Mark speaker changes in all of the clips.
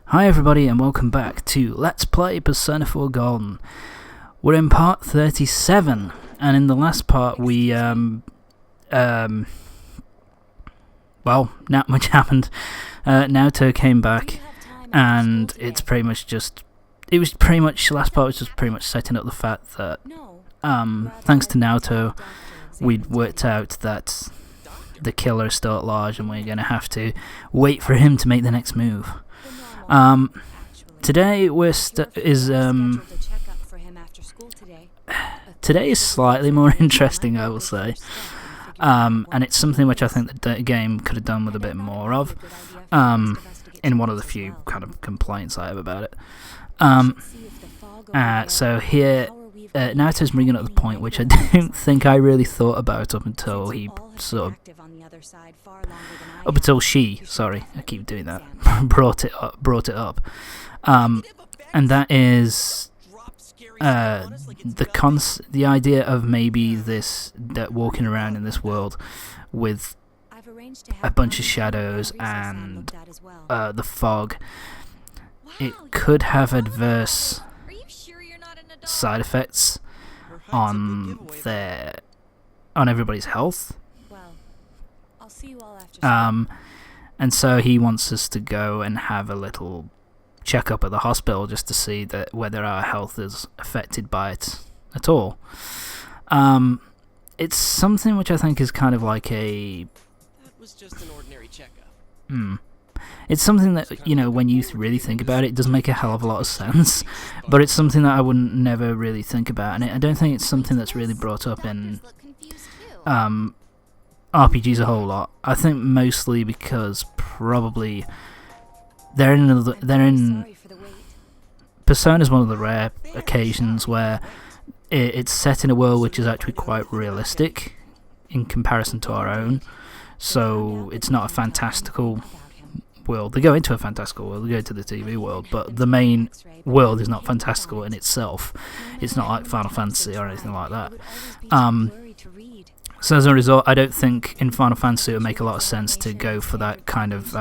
Speaker 1: Hi everybody and welcome back to Let's Play Persona 4 Golden. We're in part 37, and in the last part we, well, not much happened. Naoto came back, and it's pretty much just, last part was just pretty much setting up the fact that, thanks to Naoto, we'd worked out that the killer is still at large and we're going to have to wait for him to make the next move. Today today is slightly more interesting, I will say, and it's something which I think the game could have done with a bit more of, in one of the few kind of complaints I have about it. So here, Naoto's bringing up the point which I don't think I really thought about up until he sorry, I keep doing that, brought it up, and that is the idea of maybe that walking around in this world with a bunch of shadows and the fog, it could have adverse side effects on everybody's health. And so he wants us to go and have a little checkup at the hospital just to see whether our health is affected by it at all. It's something which I think is kind of like that was just an ordinary checkup. It's something that, you know, when you really think about it, it does make a hell of a lot of sense, but it's something that I wouldn't never really think about, and I don't think it's something that's really brought up in RPGs a whole lot. I think mostly because probably Persona is one of the rare occasions where it's set in a world which is actually quite realistic in comparison to our own. So it's not a fantastical world. They go into a fantastical world, they go to the TV world, but the main world is not fantastical in itself. It's not like Final Fantasy or anything like that. So as a result, I don't think in Final Fantasy it would make a lot of sense to go for that kind of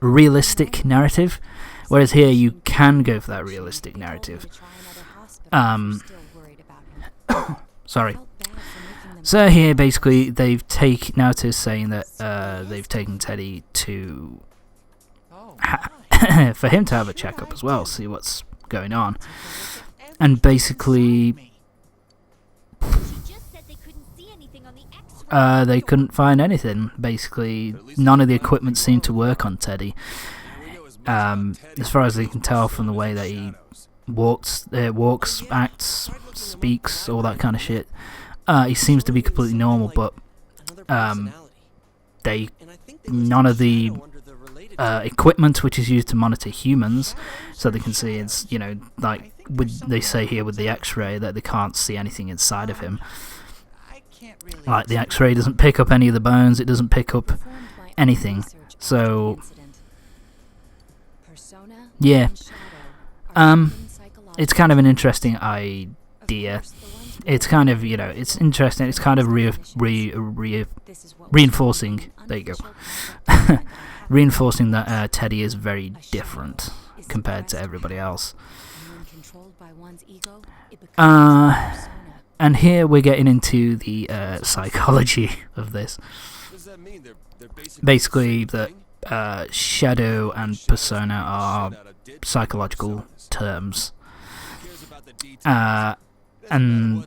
Speaker 1: realistic narrative, whereas here you can go for that realistic narrative. Sorry. So here, basically, Naoto's saying that they've taken Teddy to for him to have a checkup as well, see what's going on, and basically they couldn't find anything. Basically, none of the equipment seemed to work on Teddy. As far as they can tell from the way that he walks, acts, speaks, all that kind of shit. He seems to be completely normal, but none of the equipment which is used to monitor humans, so they can see, it's, you know, like they say here with the X-ray that they can't see anything inside of him. Like the X-ray doesn't pick up any of the bones, it doesn't pick up anything. So yeah, it's kind of an interesting idea. It's kind of, you know, it's interesting. It's kind of reinforcing. There you go. Reinforcing that Teddy is very different compared to everybody else. And here we're getting into the psychology of this. Basically, that shadow and persona are psychological terms. And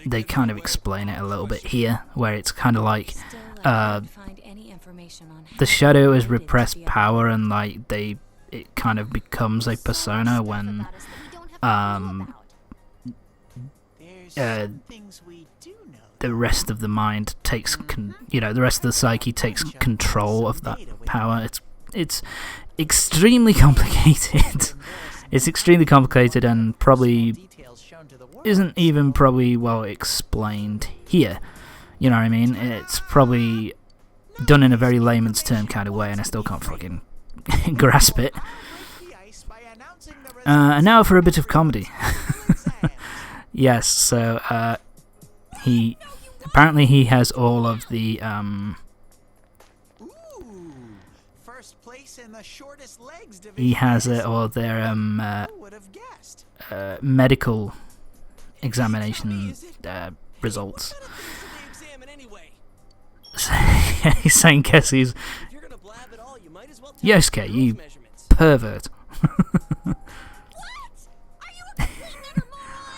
Speaker 1: they kind of explain it a little bit here, where it's kind of like the shadow is repressed power, and like it kind of becomes a persona when the rest of the mind takes the rest of the psyche takes control of that power. It's extremely complicated. It's extremely complicated and probably isn't even well explained here. You know what I mean? It's probably done in a very layman's term kind of way, and I still can't fucking grasp it. And now for a bit of comedy. Yes, so he has all of the
Speaker 2: First place in
Speaker 1: he has or their medical examination results. He's saying, guess he's... Yosuke, you pervert.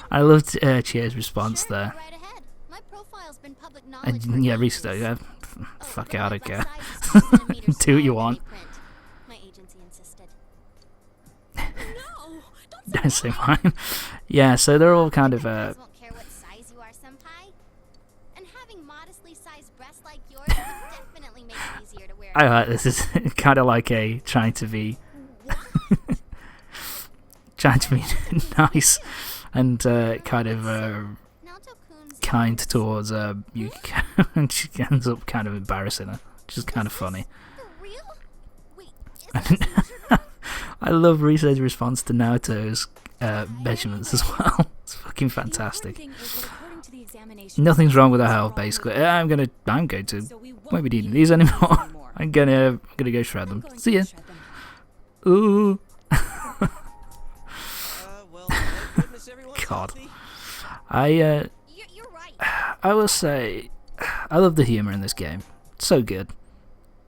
Speaker 1: I loved Chie's response there. And, yeah, Risa, fuck it, I don't care. Do what you want. Don't say mine. Yeah, so they're all kind of I like this. Is kind of like a trying to be nice and kind of kind towards Yukiko, and she ends up kind of embarrassing her, which is kind of funny. I love Rise's response to Naoto's measurements as well. It's fucking fantastic. Nothing's wrong with her health, basically. I'm going to won't be needing these anymore. I'm gonna go shred them. See ya. Ooh. God. I will say, I love the humor in this game. It's so good.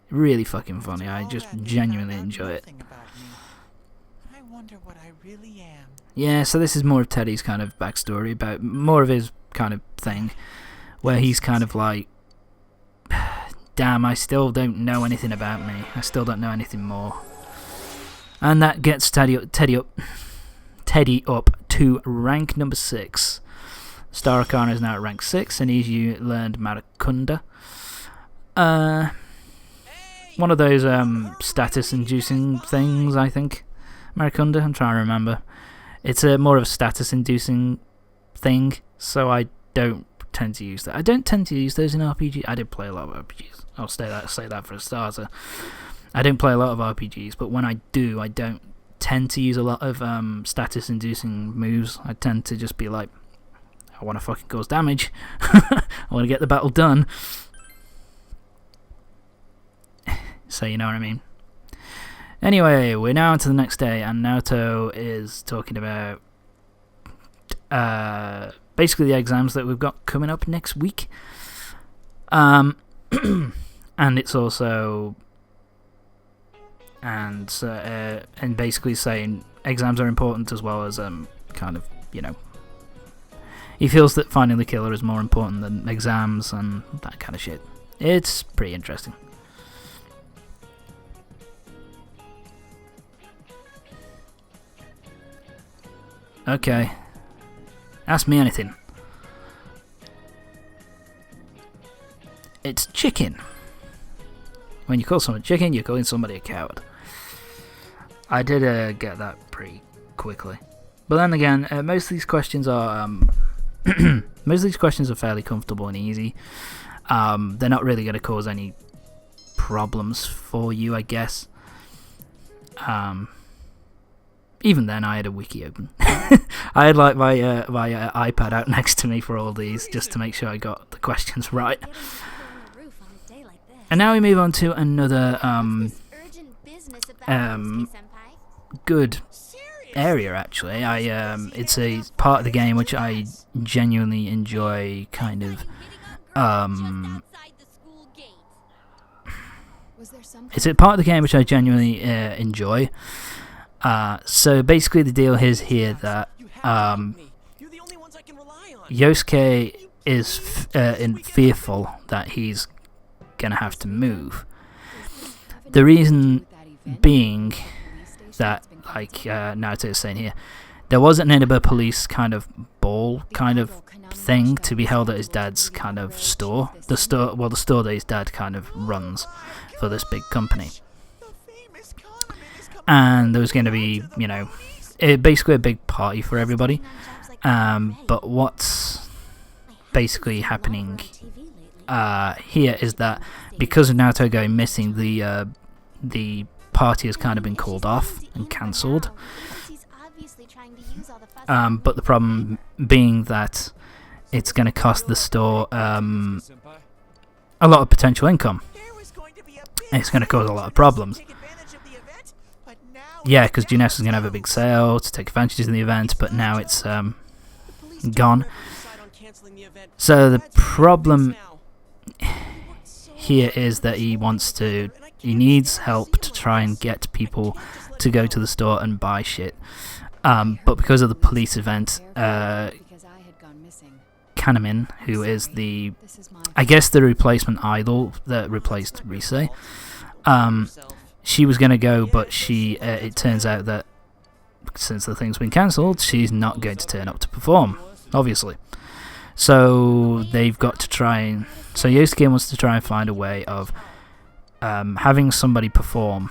Speaker 1: Really fucking funny. I just genuinely enjoy it. Yeah, so this is more of Teddy's kind of backstory, about more of his kind of thing, where he's kind of like, damn, I still don't know anything about me. I still don't know anything more. And that gets Teddy up to rank number 6. Star Arcana is now at rank 6, and he's learned Maracunda. One of those status-inducing things, I think. Maracunda, I'm trying to remember. It's more of a status-inducing thing, so I don't tend to use that. I don't tend to use those in RPG. I did play a lot of RPGs. I'll say that for a starter. I don't play a lot of RPGs, but when I do, I don't tend to use a lot of status-inducing moves. I tend to just be like, I want to fucking cause damage. I want to get the battle done. So you know what I mean. Anyway, we're now on to the next day, and Naoto is talking about basically the exams that we've got coming up next week. And it's also and basically saying exams are important as well as kind of, you know, he feels that finding the killer is more important than exams and that kind of shit. It's pretty interesting. Okay. Ask me anything. It's chicken. When you call someone chicken, you're calling somebody a coward. I did get that pretty quickly. But then again, most of these questions are fairly comfortable and easy. They're not really going to cause any problems for you, I guess. Even then, I had a wiki open. I had like my iPad out next to me for all these, just to make sure I got the questions right. And now we move on to another good area. Actually, it's a part of the game which I genuinely enjoy. Kind of, it's a part of the game which I genuinely enjoy. So basically the deal is here that Yosuke is fearful that he's going to have to move. The reason being that, like Naruto is saying here, there was an Inaba police kind of ball kind of thing to be held at his dad's kind of store. The store that his dad kind of runs for this big company. And there was going to be, you know, basically a big party for everybody. But what's basically happening here is that because of Naruto going missing, the party has kind of been called off and cancelled. But the problem being that it's going to cost the store a lot of potential income. It's going to cause a lot of problems. yeah, because Juness is going to have a big sale to take advantage of the event, but now it's gone. So the problem here is that he needs help to try and get people to go to the store and buy shit. But because of the police event, Kanamin, who is I guess the replacement idol that replaced Rise, she was going to go, but it turns out that since the thing's been cancelled, she's not going to turn up to perform, obviously. So they've got to try so Yosuke wants to try and find a way of having somebody perform.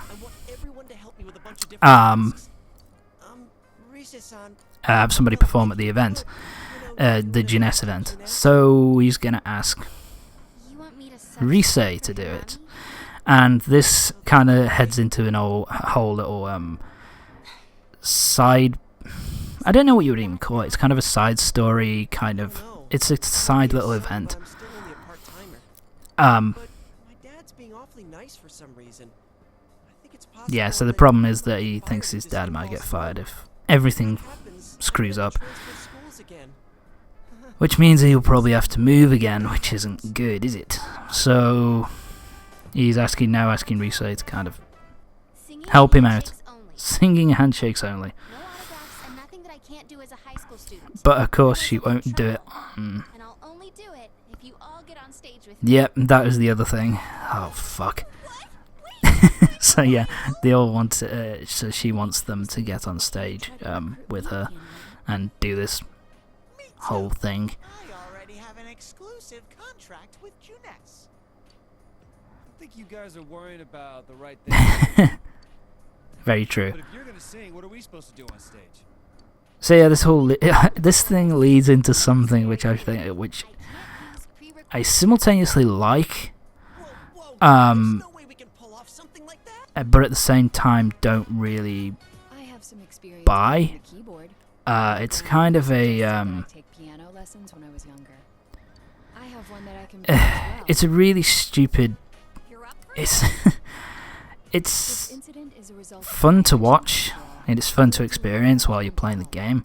Speaker 1: Have somebody perform at the event, the Juness event. So he's going to ask Rise to do it. And this kind of heads into an whole little side... I don't know what you would even call it. It's kind of a side story, kind of... It's a side little event. Yeah, so the problem is that he thinks his dad might get fired if everything screws up. Which means he'll probably have to move again, which isn't good, is it? So he's asking Rise to kind of help him out. Singing handshakes only. But of course she won't do it on... Yep, that was the other thing. Oh, fuck. So yeah, they all want to, so she wants them to get on stage with her and do this whole thing.
Speaker 2: I already have an exclusive contract with Juness.
Speaker 3: I think you guys are worrying about the right thing.
Speaker 1: Very true.
Speaker 3: But if you're gonna sing, what are we supposed to do on stage?
Speaker 1: So yeah, this thing leads into something which I simultaneously like, but at the same time don't really buy. It's kind of a it's a really stupid. It's fun to watch and it's fun to experience while you're playing the game.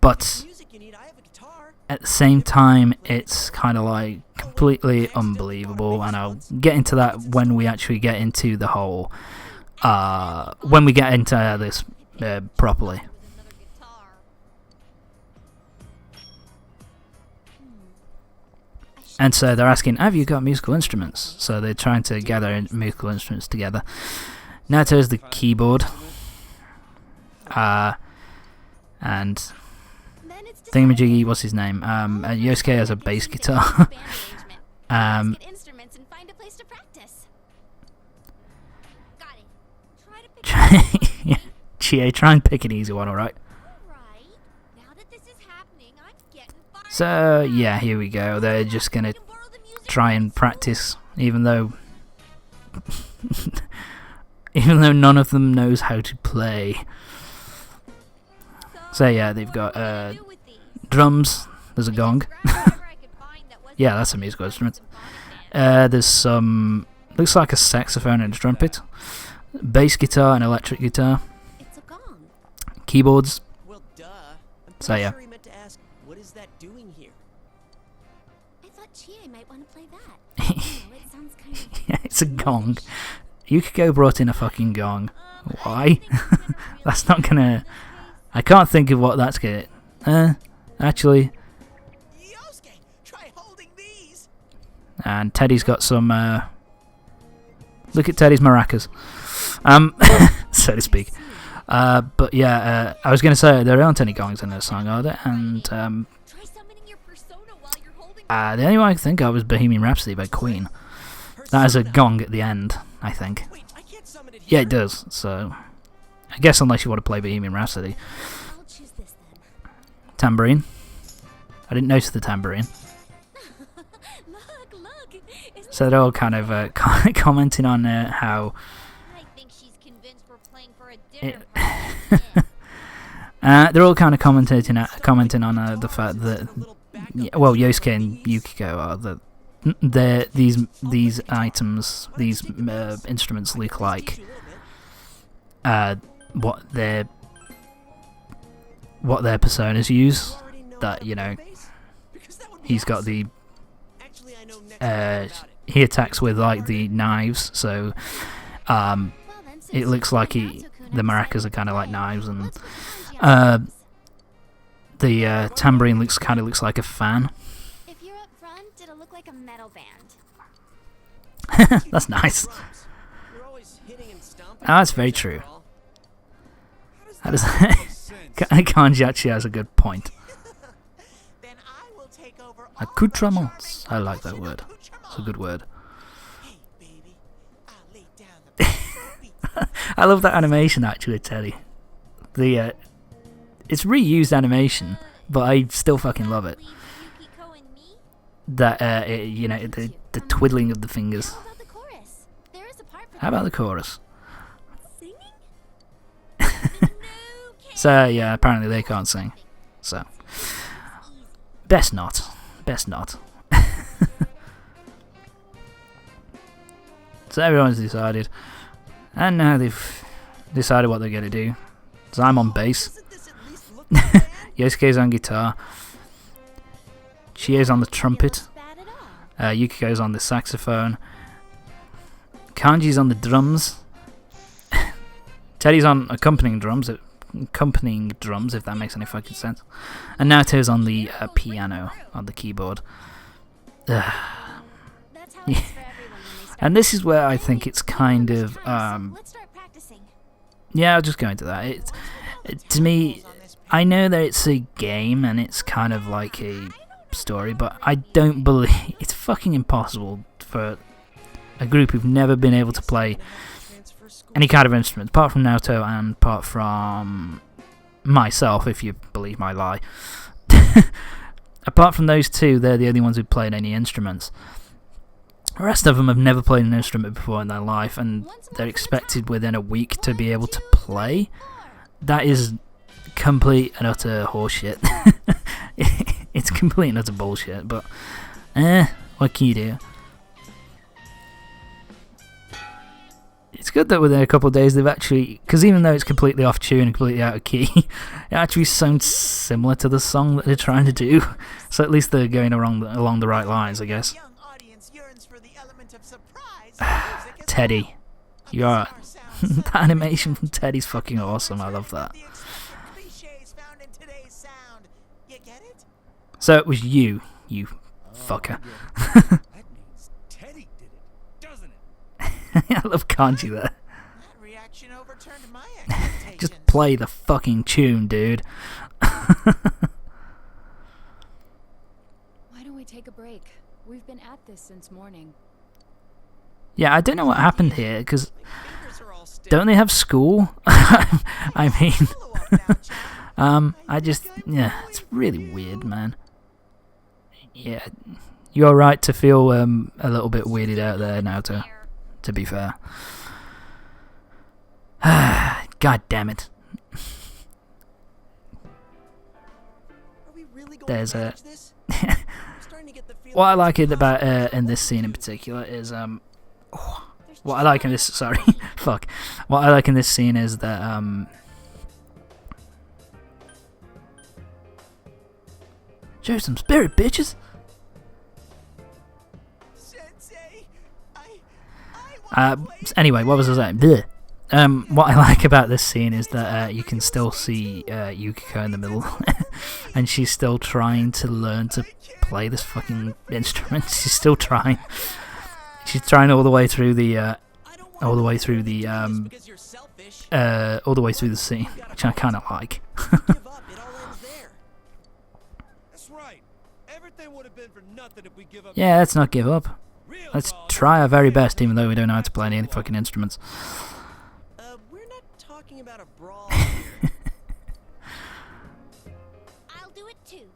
Speaker 1: But at the same time, it's kind of like completely unbelievable, and I'll get into that when we actually get into the whole, when we get into this properly. And so they're asking, have you got musical instruments? So they're trying to gather musical instruments together. Nato's the keyboard. And Thingamajiggy, what's his name? Yosuke has a bass guitar. Chie, try and pick an easy one, alright? So, yeah, here we go. They're just gonna try and practice, even though none of them knows how to play. So, yeah, they've got drums. There's a gong. Yeah, that's a musical instrument. There's some... looks like a saxophone and a trumpet. Bass guitar and electric guitar. Keyboards. So, yeah.
Speaker 2: What is that doing here?
Speaker 4: I thought Chie might want to play that. It sounds kind of...
Speaker 1: Yeah, it's a gong. Yukiko brought in a fucking gong. Why? That's not gonna... I can't think of what that's gonna... actually...
Speaker 2: Yosuke, try holding these.
Speaker 1: And Teddy's got some... look at Teddy's maracas. So to speak. But yeah, I was going to say, there aren't any gongs in this song, are there? And the only one I could think of was Bohemian Rhapsody by Queen. That has a gong at the end, I think. Yeah, it does, so... I guess unless you want to play Bohemian Rhapsody. Tambourine. I didn't notice the tambourine. So they're all kind of commenting on how... they're all kind of commenting on the fact that, well, Yosuke and Yukiko are the these items, these instruments look like what their personas use. That, you know, he's got the he attacks with like the knives, so it looks like the maracas are kind of like knives, and the tambourine kind of looks like a fan.
Speaker 4: If you're up front, it'll look like a metal band.
Speaker 1: That's nice. That's very true. That is Kanji actually has a good point.
Speaker 2: Then I will take over all
Speaker 1: Accoutrements. I like that word. It's a good word.
Speaker 2: Hey, baby, I'll lay down the
Speaker 1: I love that animation actually, Teddy. It's reused animation, but I still fucking love it.
Speaker 4: Yukiko and me?
Speaker 1: That you know, the twiddling of the fingers.
Speaker 4: How about the chorus? There is a part for
Speaker 1: How about the chorus?
Speaker 4: singing?
Speaker 1: So yeah, apparently they can't sing. So best not. So everyone's decided, and now they've decided what they're gonna do. So I'm on bass.
Speaker 2: Doesn't this at least look like that?
Speaker 1: Yosuke's on guitar. Chie's on the trumpet.
Speaker 4: bad at all.
Speaker 1: Yukiko's on the saxophone. Kanji's on the drums. Teddy's on accompanying drums, if that makes any fucking sense. And Naoto's on the piano, on the keyboard.
Speaker 4: That's how it is for everyone when they start.
Speaker 1: And this is where I think it's kind of
Speaker 4: Let's start practicing.
Speaker 1: yeah, I'll just go into that. To me, I know that it's a game and it's kind of like a story, but I don't believe it's fucking impossible for a group who've never been able to play any kind of instrument, apart from Naoto and apart from myself, if you believe my lie. Apart from those two, they're the only ones who've played any instruments. The rest of them have never played an instrument before in their life, and they're expected within a week to be able to play. That is complete and utter horseshit. It's complete and utter bullshit, but what can you do? It's good that within a couple of days they've actually, because even though it's completely off tune and completely out of key, it actually sounds similar to the song that they're trying to do. So at least they're going along the right lines, I guess.
Speaker 2: Young audience yearns for the element of surprise. Music is
Speaker 1: Teddy, you are. The animation from Teddy's fucking awesome. I love that.
Speaker 2: the explicit cliches found in today's sound. You get it?
Speaker 1: So it was you fucker.
Speaker 3: That means Teddy did it, doesn't it?
Speaker 1: I love Kanji there.
Speaker 2: That reaction overturned my expectations.
Speaker 1: Just play the fucking tune, dude.
Speaker 5: Why don't we take a break? We've been at this since morning.
Speaker 1: Yeah, I don't know what happened here, because
Speaker 2: Fingers are all stiff.
Speaker 1: don't they have school? I mean,
Speaker 2: Follow up now, Chad.
Speaker 1: yeah, it's really weird, man. Yeah, you're right to feel a little bit weirded out there, Naoto, to be fair. God damn it.
Speaker 2: Are we really going
Speaker 1: There's
Speaker 2: to
Speaker 1: a...
Speaker 2: manage this? I'm starting to get the feeling
Speaker 1: What I like
Speaker 2: it's
Speaker 1: it about
Speaker 2: possible.
Speaker 1: in this scene in particular is what I like in this what I like in this scene is that show some spirit, bitches.
Speaker 2: Sensei, I
Speaker 1: Anyway, what was I saying? Bleh. What I like about this scene is that you can still see Yukiko in the middle, and she's still trying to learn to play this fucking instrument. She's still trying. She's trying all the way through the all the way through the
Speaker 2: because you're selfish.
Speaker 1: all the way through the scene, which I kind of like.
Speaker 2: Give up, it all ends there.
Speaker 3: That's right. Everything would have been for nothing if we give up.
Speaker 1: Yeah, let's not give up.
Speaker 3: Real
Speaker 1: Let's
Speaker 3: talk.
Speaker 1: try our very best, even though we don't know how to play any fucking instruments.
Speaker 2: We're not talking about a brawl here.
Speaker 4: I'll do it too.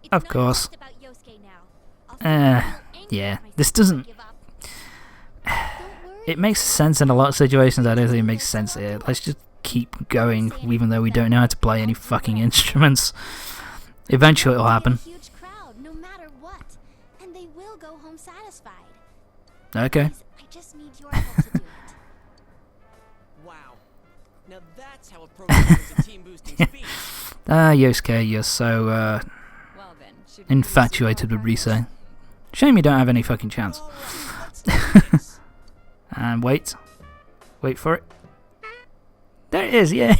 Speaker 4: It's
Speaker 1: Of
Speaker 4: not
Speaker 1: course.
Speaker 4: just about Yosuke now. I'll feel a little angry
Speaker 1: Yeah,
Speaker 4: at myself
Speaker 1: this
Speaker 4: if I
Speaker 1: doesn't...
Speaker 4: give up. Don't worry.
Speaker 1: It makes sense in a lot of situations. I don't think it makes sense here. Let's just keep going, even though we don't know how to play any fucking instruments. Eventually it'll
Speaker 4: They'll
Speaker 1: happen.
Speaker 4: get a huge crowd, no matter what. And they will go home
Speaker 1: Okay.
Speaker 4: I just need your help to do it.
Speaker 2: Wow. Now that's how a program is a team boosting speed.
Speaker 1: Yosuke, you're so
Speaker 5: Well then, should we
Speaker 1: infatuated with Rise. Shame you don't have any fucking chance.
Speaker 2: All right, let's do this.
Speaker 1: And wait. Wait for it. There it is, yay!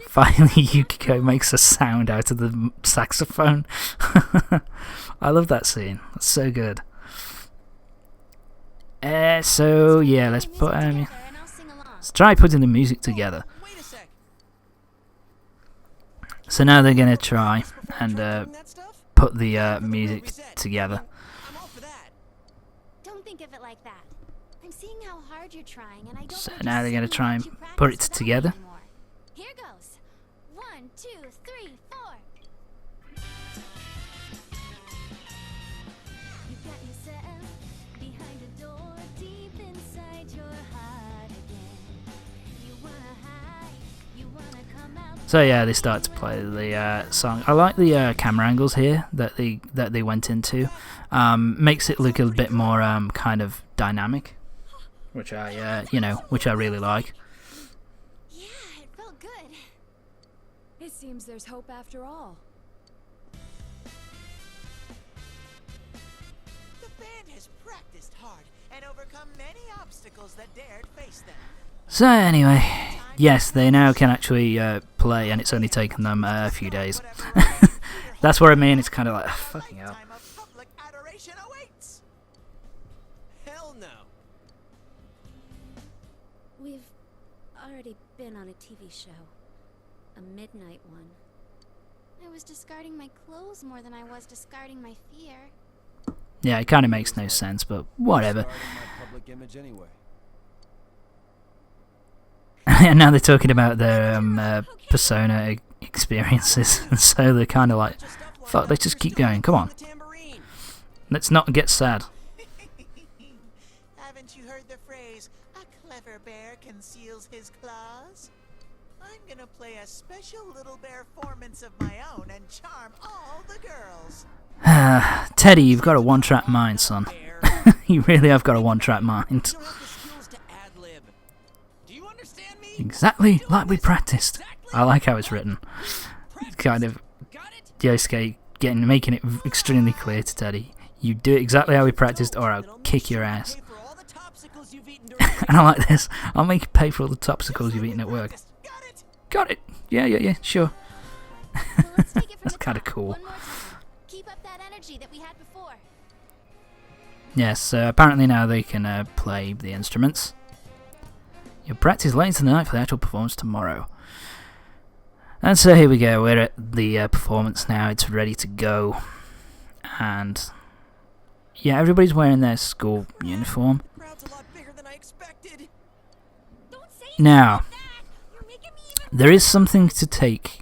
Speaker 1: Finally, Yukiko makes a sound out of the saxophone. I love that scene. That's so good. So yeah, let's put let's try putting the music together.
Speaker 2: Wait a sec.
Speaker 1: So now they're gonna try and
Speaker 2: Doing that stuff?
Speaker 1: put the music together.
Speaker 2: I'm all for that.
Speaker 4: Don't think of it like that. I'm seeing how hard you're trying, and I don't
Speaker 1: So
Speaker 4: want
Speaker 1: now
Speaker 4: to
Speaker 1: they're gonna
Speaker 4: see
Speaker 1: try
Speaker 4: how
Speaker 1: and
Speaker 4: much you
Speaker 1: put it
Speaker 4: practice without
Speaker 1: together.
Speaker 4: me anymore. Here goes. 1, 2, 3, 4. You got yourself behind a door deep inside your heart again. You wanna hide, you wanna come out.
Speaker 1: So yeah, they start to play the song. I like the camera angles here that they went into. Makes it look a bit more kind of dynamic, which I which I really like.
Speaker 4: Yeah, it felt good.
Speaker 5: It seems there's hope after all.
Speaker 2: The band has practiced hard and overcome many obstacles that dared face them.
Speaker 1: So anyway, yes, they now can actually play, and it's only taken them a few days. That's what I mean. It's kind of like fucking hell.
Speaker 2: Time of public adoration awaits. Hell no.
Speaker 4: We've already been on a TV show. A midnight one. I was discarding my clothes more than I was discarding my fear.
Speaker 1: Yeah, it kind of makes no sense, but whatever.
Speaker 3: Discarding my public image anyway.
Speaker 1: And now they're talking about their persona experiences, and so they're kind of like, fuck, let's just keep going. Come on, let's not get sad.
Speaker 2: Haven't you heard the phrase, a clever bear conceals his claws? I'm gonna play a special little bear performance of my own and charm all the girls.
Speaker 1: Teddy, you've got a one-track mind, son. You really have got a one-track mind.
Speaker 2: You don't have the skills to ad-lib. Do you understand me?
Speaker 1: Exactly like we practiced. I like how it's written. It's kind of
Speaker 2: Got it?
Speaker 1: Yosuke making it extremely clear to Teddy. You do it exactly how we practiced, or I'll kick your ass.
Speaker 2: Pay for all the topsicles you've eaten during the
Speaker 1: And I like this. I'll make you pay for all the topsicles you've eaten at work.
Speaker 2: Got it?
Speaker 1: Got it. Yeah, sure.
Speaker 4: Well, let's take it from
Speaker 1: That's
Speaker 4: the
Speaker 1: kinda
Speaker 4: top.
Speaker 1: cool.
Speaker 4: One more time. Keep up that energy that we had before.
Speaker 1: Yes, apparently now they can play the instruments. You'll practice later tonight for the actual performance tomorrow. And so here we go, we're at the performance now, it's ready to go. And yeah, everybody's wearing their school uniform.
Speaker 2: The crowd's a lot bigger than I expected.
Speaker 4: Don't say
Speaker 1: Now,
Speaker 4: that. You're making me even.
Speaker 1: there is something to take,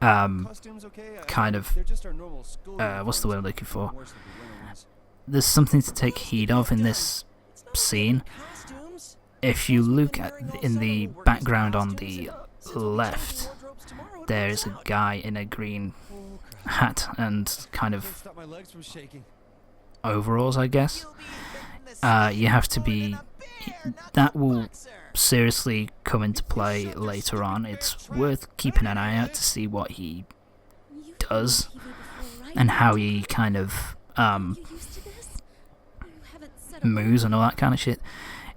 Speaker 3: Costumes okay?
Speaker 1: kind of,
Speaker 3: They're just our normal school
Speaker 1: what's the word I'm
Speaker 3: uniforms,
Speaker 1: looking for?
Speaker 3: worse than the winter ones.
Speaker 1: There's something to take heed of in this
Speaker 2: It's not
Speaker 1: scene.
Speaker 2: costumes.
Speaker 1: If you look at in the background on the left, there's a guy in a green hat and kind
Speaker 3: Can't
Speaker 1: of
Speaker 3: stop my legs from shaking.
Speaker 1: overalls, I guess.
Speaker 2: You'll be hitting the
Speaker 1: You have to
Speaker 2: street
Speaker 1: be.
Speaker 2: more than a bear, not
Speaker 1: That
Speaker 2: a
Speaker 1: will
Speaker 2: boxer.
Speaker 1: seriously come into play later on. It's worth keeping an eye out to see what he
Speaker 4: You've
Speaker 1: does
Speaker 4: been on TV before, right?
Speaker 1: and how he kind of
Speaker 4: You used to this? You haven't said a
Speaker 1: moves and all that kind of shit.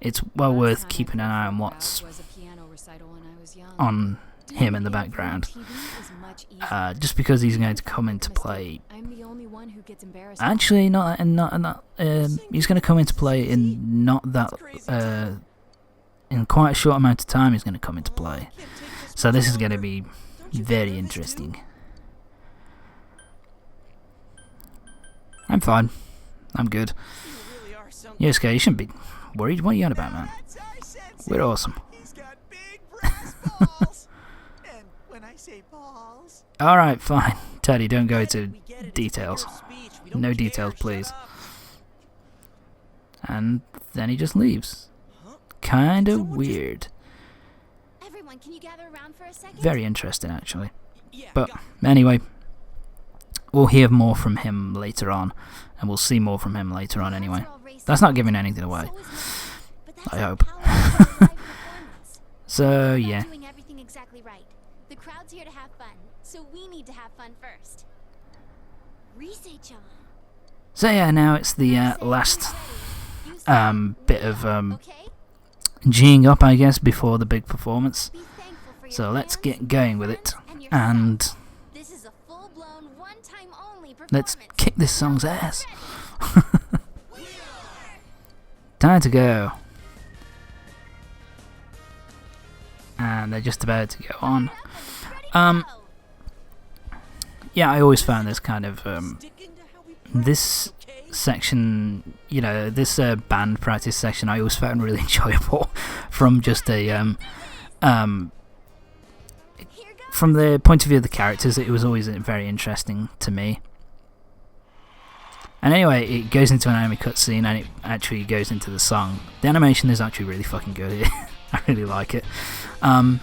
Speaker 1: It's well
Speaker 5: Last
Speaker 1: worth
Speaker 5: time I
Speaker 1: keeping an
Speaker 5: played
Speaker 1: eye on
Speaker 5: for a
Speaker 1: what's
Speaker 5: crowd was a piano recital when I was young.
Speaker 1: on him in the
Speaker 5: Doing it
Speaker 1: background.
Speaker 5: on TV is much easier.
Speaker 1: Just because he's going to come into play.
Speaker 5: I'm the only one who gets embarrassed.
Speaker 1: Actually, not. He's going to come into play in not that. In quite a short amount of time, he's going to come into play. So this is going to be very interesting. I'm fine. I'm good.
Speaker 2: You really are some
Speaker 1: Yosuke, you shouldn't be worried. What are you on about, man?
Speaker 2: That's our sensei.
Speaker 1: We're awesome.
Speaker 2: He's got big brass balls. And when I say balls,
Speaker 1: Alright, fine. Teddy, don't go
Speaker 2: we
Speaker 1: into
Speaker 2: get it. It's
Speaker 1: details.
Speaker 2: figure of speech. We don't
Speaker 1: No
Speaker 2: care.
Speaker 1: details,
Speaker 2: Shut
Speaker 1: please.
Speaker 2: up.
Speaker 1: And then he just leaves.
Speaker 2: Huh?
Speaker 1: Kinda
Speaker 2: Someone just-
Speaker 1: weird.
Speaker 4: Everyone, can you gather around for a second?
Speaker 1: Very interesting, actually.
Speaker 2: Yeah,
Speaker 1: But
Speaker 2: got it.
Speaker 1: anyway, we'll hear more from him later on, and we'll see more from him later on anyway. That's not giving anything away, I hope. So yeah.
Speaker 4: Doing everything exactly right. The crowd's here to have fun, so we need to have fun first. Research on.
Speaker 1: So yeah, now it's the last bit of
Speaker 4: Okay?
Speaker 1: G'ing up, I guess, before the big performance. So let's get going with it, and
Speaker 4: This is a full-blown, one-time only
Speaker 1: let's
Speaker 4: performance.
Speaker 1: kick this song's ass. Time to go. And they're just about to go on. Yeah, I always found this kind of this section, you know, this band practice section, I always found really enjoyable from just a from the point of view of the characters. It was always very interesting to me. And anyway, it goes into an anime cutscene and it actually goes into the song. The animation is actually really fucking good. I really like it. The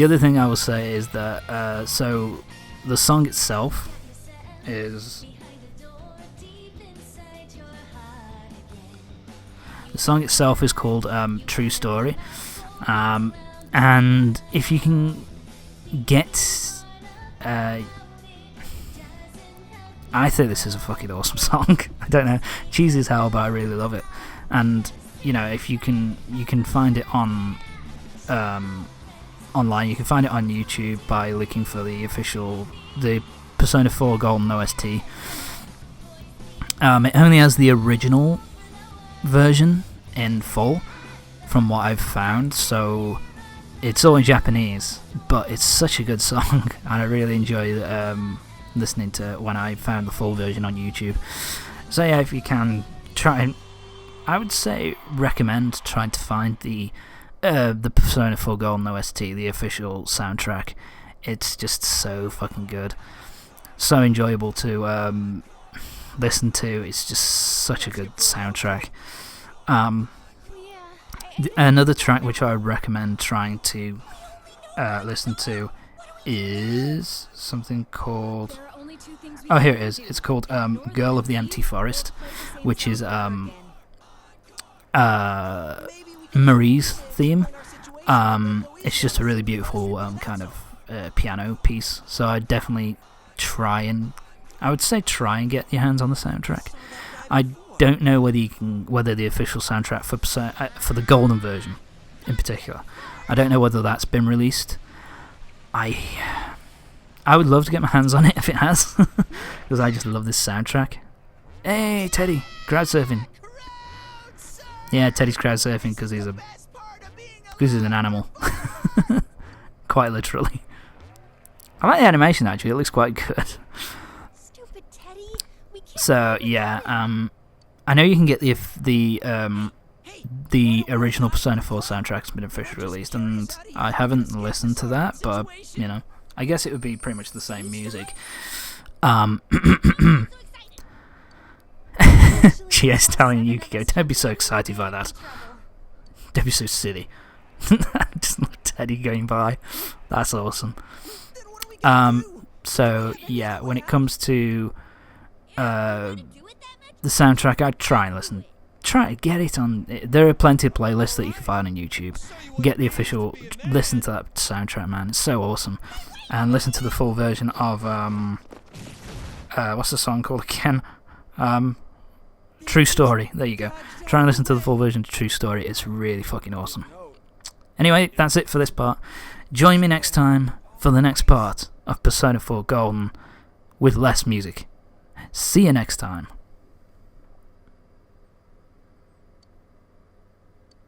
Speaker 1: other thing I will say is that so the song itself is called True Story, and if you can get I think this is a fucking awesome song. I don't know, cheesy as hell, but I really love it. And you know, if you can find it on online. You can find it on YouTube by looking for the Persona 4 Golden OST. It only has the original version in full, from what I've found, so it's all in Japanese, but it's such a good song, and I really enjoy listening to it when I found the full version on YouTube. So yeah, if you can try, I would say recommend trying to find the Persona 4 Golden OST, the official soundtrack. It's just so fucking good, so enjoyable to listen to. It's just such a good soundtrack. Another track which I would recommend trying to listen to is something called, oh, here it is. It's called Girl of the Empty Forest, which is Marie's theme. It's just a really beautiful kind of piano piece, so I'd definitely try and get your hands on the soundtrack. I don't know whether the official soundtrack for the golden version in particular, I don't know whether that's been released. I would love to get my hands on it if it has, because I just love this soundtrack. Hey Teddy, crowd surfing. Yeah, Teddy's crowd surfing because he's an animal. Quite literally. I like the animation actually, it looks quite good.
Speaker 4: Stupid Teddy. We can't
Speaker 1: So yeah, I know you can get the original Persona 4 soundtrack's been officially released, and I haven't listened to that, but you know, I guess it would be pretty much the same music. GS telling Yukiko, don't be so excited by that. Don't be so silly. Just look Teddy going by. That's awesome. So yeah, when it comes to the soundtrack, I'd try and listen. Try to get it on. There are plenty of playlists that you can find on YouTube. Get the official. Listen to that soundtrack, man. It's so awesome. And listen to the full version of what's the song called again? True Story. There you go. Try and listen to the full version of True Story. It's really fucking awesome. Anyway, that's it for this part. Join me next time for the next part of Persona 4 Golden with less music. See you next time.